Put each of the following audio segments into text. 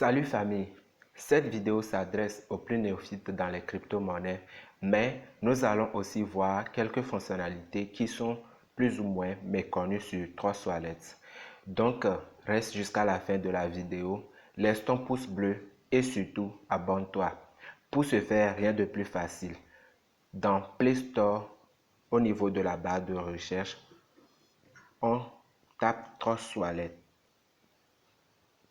Salut famille, cette vidéo s'adresse aux plus néophytes dans les crypto-monnaies, mais nous allons aussi voir quelques fonctionnalités qui sont plus ou moins méconnues sur Trust Wallet. Donc, reste jusqu'à la fin de la vidéo, laisse ton pouce bleu et surtout abonne-toi. Pour ce faire, rien de plus facile. Dans Play Store, au niveau de la barre de recherche, on tape Trust Wallet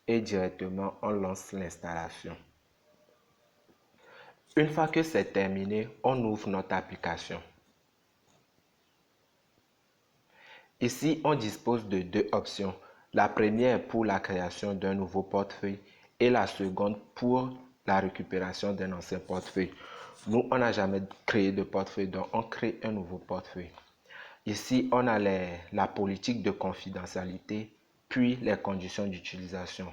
et directement on lance l'installation. Une fois que c'est terminé, on ouvre notre application. Ici, on dispose de deux options. La première pour la création d'un nouveau portefeuille et la seconde pour la récupération d'un ancien portefeuille. Nous, on n'a jamais créé de portefeuille, donc on crée un nouveau portefeuille. Ici, on a la politique de confidentialité, puis les conditions d'utilisation.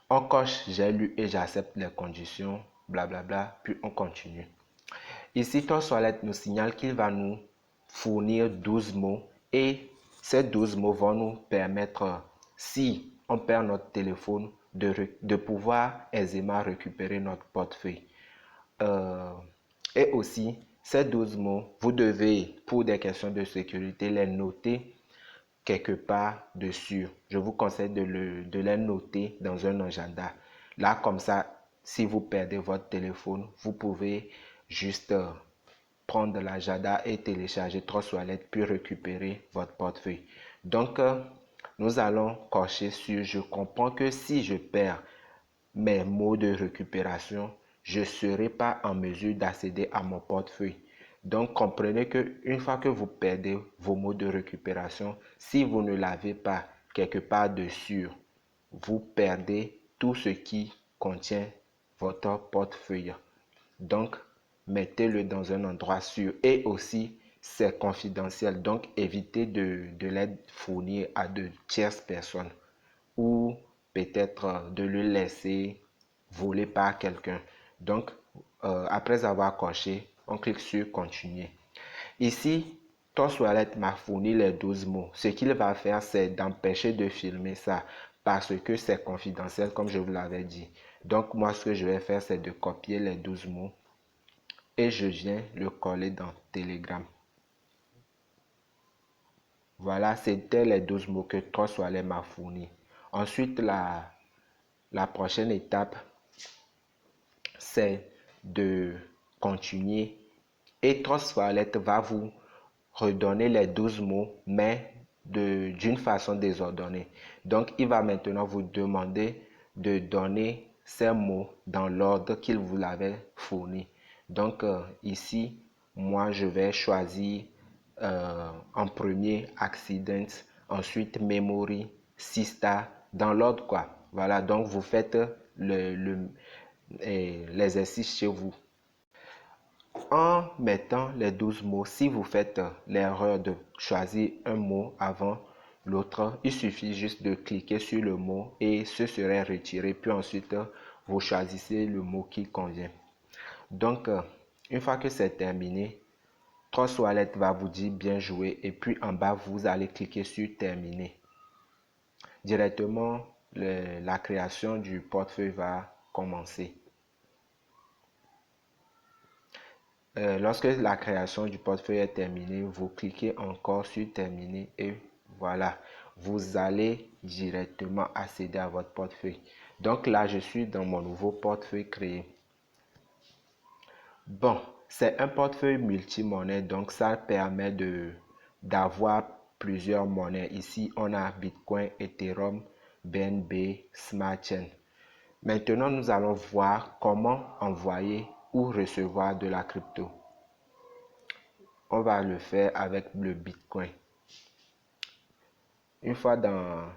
On coche j'ai lu et j'accepte les conditions, blablabla, puis on continue. Ici, Trust Wallet nous signale qu'il va nous fournir 12 mots et ces 12 mots vont nous permettre, si on perd notre téléphone, de pouvoir aisément récupérer notre portefeuille. Et aussi, ces 12 mots, vous devez, pour des questions de sécurité, les noter quelque part dessus. Je vous conseille de les noter dans un agenda. Là, comme ça, si vous perdez votre téléphone, vous pouvez juste prendre l'agenda et télécharger Trust Wallet puis récupérer votre portefeuille. Donc, nous allons cocher sur je comprends que si je perds mes mots de récupération, je ne serai pas en mesure d'accéder à mon portefeuille. Donc, comprenez qu'une fois que vous perdez vos mots de récupération, si vous ne l'avez pas quelque part dessus, vous perdez tout ce qui contient votre portefeuille. Donc, mettez-le dans un endroit sûr et aussi, c'est confidentiel. Donc, évitez de les fournir à de tierces personnes ou peut-être de le laisser voler par quelqu'un. Donc, après avoir coché, on clique sur continuer. Ici, Trust Wallet m'a fourni les 12 mots. Ce qu'il va faire, c'est d'empêcher de filmer ça parce que c'est confidentiel, comme je vous l'avais dit. Donc, moi, ce que je vais faire, c'est de copier les 12 mots et je viens le coller dans Telegram. Voilà, c'était les 12 mots que Trust Wallet m'a fourni. Ensuite, la prochaine étape, c'est de continuer et Trust Wallet va vous redonner les 12 mots, mais d'une façon désordonnée. Donc, il va maintenant vous demander de donner ces mots dans l'ordre qu'il vous l'avait fourni. Donc, ici, moi, je vais choisir en premier accident, ensuite memory, sista, dans l'ordre quoi. Voilà, donc vous faites l'exercice chez vous. En mettant les 12 mots, si vous faites l'erreur de choisir un mot avant l'autre, il suffit juste de cliquer sur le mot et ce serait retiré. Puis ensuite, vous choisissez le mot qui convient. Donc, une fois que c'est terminé, Trust Wallet va vous dire bien joué et puis en bas, vous allez cliquer sur terminer. Directement, la création du portefeuille va commencer. Lorsque la création du portefeuille est terminée, vous cliquez encore sur terminer et voilà, vous allez directement accéder à votre portefeuille. Donc là, je suis dans mon nouveau portefeuille créé. Bon, c'est un portefeuille multi-monnaie, donc ça permet d'avoir plusieurs monnaies. Ici, on a Bitcoin, Ethereum, BNB, Smart Chain. Maintenant, nous allons voir comment envoyer ou recevoir de la crypto. On va le faire avec le Bitcoin. Une fois dans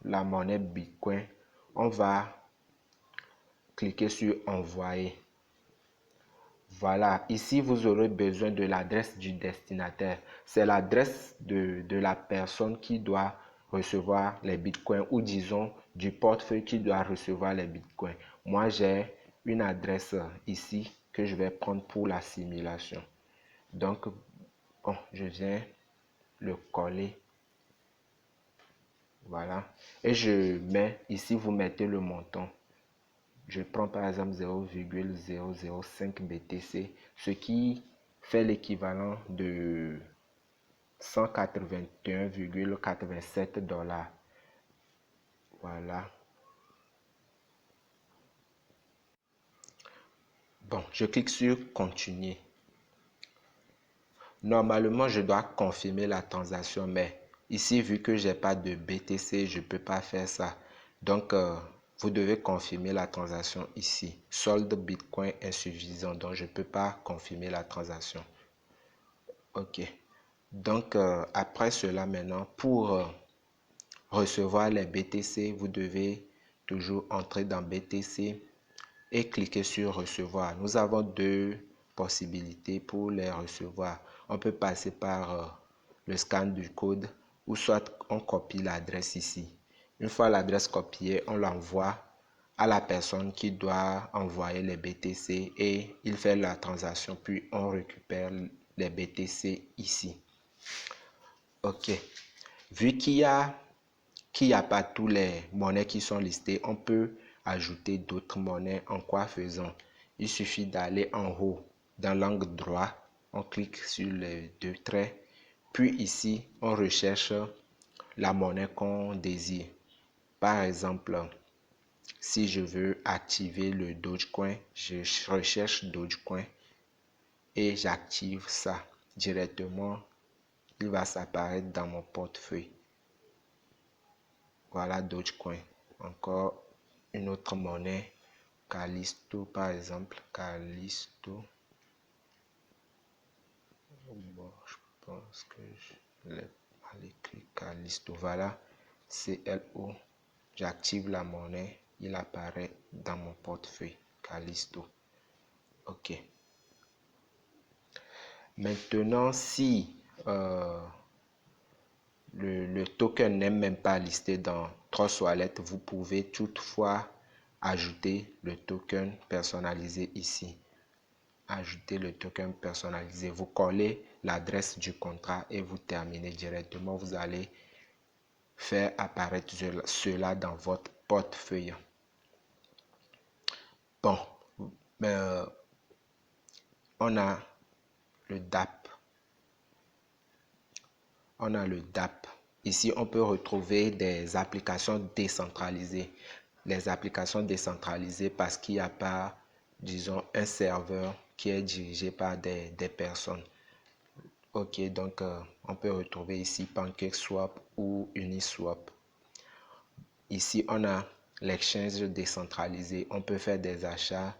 la monnaie Bitcoin, on va cliquer sur envoyer. Voilà, ici vous aurez besoin de l'adresse du destinataire. C'est l'adresse de la personne qui doit recevoir les bitcoins ou disons du portefeuille qui doit recevoir les bitcoins. Moi, j'ai une adresse ici que je vais prendre pour la simulation. Donc, bon, je viens le coller. Voilà. Et je mets, ici vous mettez le montant. Je prends par exemple 0,005 BTC, ce qui fait l'équivalent de 181,87 $. Voilà. Bon, je clique sur continuer. Normalement, je dois confirmer la transaction, mais ici, vu que j'ai pas de BTC, je peux pas faire ça. Donc, vous devez confirmer la transaction ici. Solde Bitcoin insuffisant, donc je peux pas confirmer la transaction. Ok. Donc, après cela, maintenant, pour recevoir les BTC, vous devez toujours entrer dans BTC et cliquer sur recevoir. Nous avons deux possibilités pour les recevoir. On peut passer par le scan du code ou soit on copie l'adresse ici. Une fois l'adresse copiée, on l'envoie à la personne qui doit envoyer les BTC et il fait la transaction puis on récupère les BTC ici. Ok. Vu qu'il n'y a pas tous les monnaies qui sont listées, on peut ajouter d'autres monnaies. En quoi faisant? Il suffit d'aller en haut dans l'angle droit, on clique sur les deux traits, puis ici on recherche la monnaie qu'on désire. Par exemple, si je veux activer le Dogecoin, je recherche Dogecoin et j'active ça directement. Il va s'apparaître dans mon portefeuille. Voilà Dogecoin. Encore une autre monnaie, Callisto par exemple. Callisto. Bon, je pense que je l'ai mal écrit. Callisto. Voilà. CLO. J'active la monnaie. Il apparaît dans mon portefeuille. Callisto. Ok. Maintenant, si le token n'est même pas listé dans Trust Wallet, vous pouvez toutefois ajouter le token personnalisé ici. Ajouter le token personnalisé. Vous collez l'adresse du contrat et vous terminez directement. Vous allez faire apparaître cela dans votre portefeuille. Bon, on a le DApp. On a le DApp. Ici, on peut retrouver des applications décentralisées. Les applications décentralisées parce qu'il n'y a pas, disons, un serveur qui est dirigé par des personnes. Ok, donc on peut retrouver ici PancakeSwap ou Uniswap. Ici, on a l'exchange décentralisé. On peut faire des achats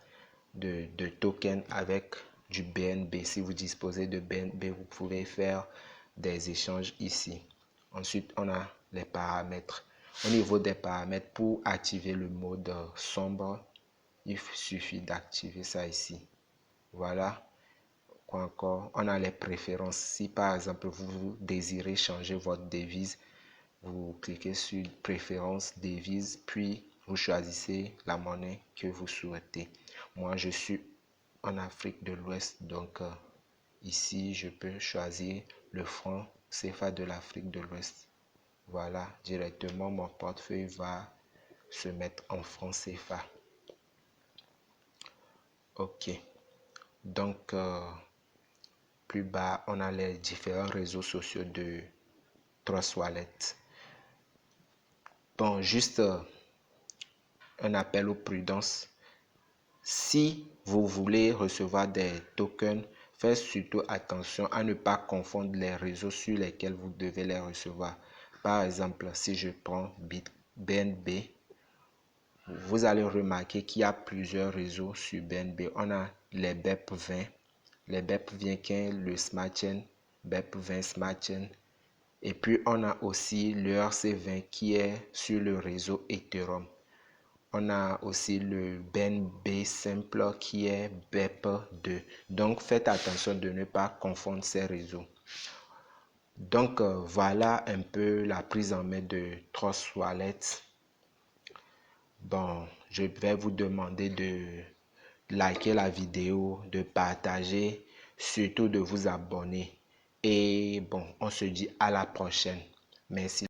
de tokens avec du BNB. Si vous disposez de BNB, vous pouvez faire des échanges ici. Ensuite, on a les paramètres. Au niveau des paramètres, pour activer le mode sombre, il suffit d'activer ça ici. Voilà. Quoi encore? On a les préférences. Si par exemple, vous désirez changer votre devise, vous cliquez sur préférences devise, puis vous choisissez la monnaie que vous souhaitez. Moi, je suis en Afrique de l'Ouest, donc ici, je peux choisir le franc CFA de l'Afrique de l'Ouest. Voilà, directement, mon portefeuille va se mettre en franc CFA. Ok, donc plus bas, on a les différents réseaux sociaux de Trust Wallet. Bon, juste un appel aux prudence. Si vous voulez recevoir des tokens, faites surtout attention à ne pas confondre les réseaux sur lesquels vous devez les recevoir. Par exemple, si je prends BNB, vous allez remarquer qu'il y a plusieurs réseaux sur BNB. On a les BEP20, les BEP20, le Smart Chain, BEP20 Smart Chain. Et puis, on a aussi le ERC20 qui est sur le réseau Ethereum. On a aussi le BNB simple qui est BEP2. Donc, faites attention de ne pas confondre ces réseaux. Donc, voilà un peu la prise en main de Trust Wallet. Bon, je vais vous demander de liker la vidéo, de partager, surtout de vous abonner. Et bon, on se dit à la prochaine. Merci.